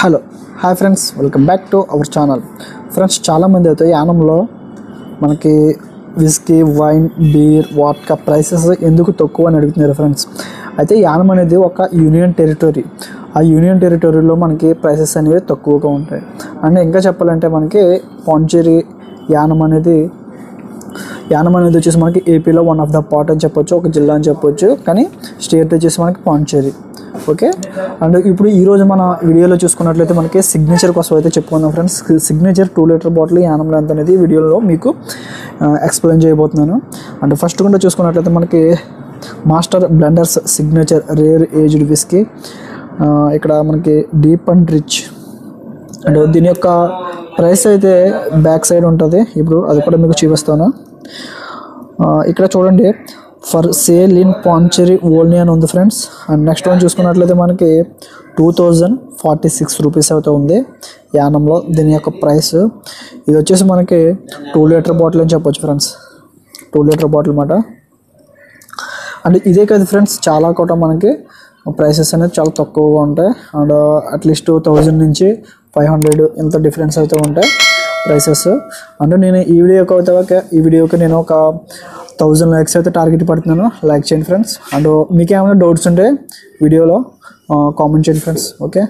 Hello hi friends, welcome back to our channel. Friends, చాలామంది అయితే యానంలో మనకి whisky, wine, beer, vodka prices ఎందుకు తక్కువ అని అడుగుతున్నారు ఫ్రెండ్స్. అయితే యానం అనేది ఒక యూనియన్ టెరిటరీ. ఆ యూనియన్ టెరిటరీలో మనకి ప్రైసెస్ అనేవి తక్కువగా ఉంటాయి. అండ్ ఇంకా చెప్పాలంటే మనకి పాండిచ్చేరి యానం అనేది వచ్చేసి మనకి ఏపీలో వన్ ఆఫ్ ద పార్ట్ అని చెప్పొచ్చు, ఒక జిల్లా అని చెప్పొచ్చు. కానీ స్టేట్ వచ్చేసి మనకి పాండిచ్చేరి. ఓకే, అండ్ ఇప్పుడు ఈరోజు మన వీడియోలో చూసుకున్నట్లయితే మనకి సిగ్నేచర్ కోసం అయితే చెప్పుకుందాం ఫ్రెండ్స్. సిగ్నేచర్ 2 లీటర్ బాటిల్ యానంలో ఎంత అనేది వీడియోలో మీకు ఎక్స్ప్లెయిన్ చేయబోతున్నాను. అండ్ ఫస్ట్ కూడా చూసుకున్నట్లయితే మనకి master blenders signature rare aged whisky, ఇక్కడ మనకి డీప్ అండ్ రిచ్. అండ్ దీని యొక్క ప్రైస్ అయితే బ్యాక్ సైడ్ ఉంటుంది, ఇప్పుడు అది కూడా మీకు చూపిస్తాను. ఇక్కడ చూడండి, for sale in Pondicherry only అని ఉంది ఫ్రెండ్స్. అండ్ నెక్స్ట్ వన్ చూసుకున్నట్లయితే మనకి 2046 రూపీస్ అయితే ఉంది యానంలో దీని యొక్క ప్రైస్. ఇది వచ్చేసి మనకి 2 లీటర్ బాటిల్ అని చెప్పొచ్చు ఫ్రెండ్స్, 2 లీటర్ బాటిల్ అన్నమాట. అండ్ ఇదే కాదు ఫ్రెండ్స్, చాలా కూడా మనకి ప్రైసెస్ అనేది చాలా తక్కువగా ఉంటాయి. అండ్ అట్లీస్ట్ 1000 నుంచి 500 ఇంత డిఫరెన్స్ అయితే ఉంటాయి ప్రైసెస్. అంటే నేను ఈ వీడియోకి నేను ఒక 1000 లైక్స్ అయితే టార్గెట్ పడుతున్నాను. లైక్ చేయండి ఫ్రెండ్స్. అండ్ మీకు ఏమైనా డౌట్స్ ఉంటే వీడియోలో కామెంట్ చేయండి ఫ్రెండ్స్. ఓకే.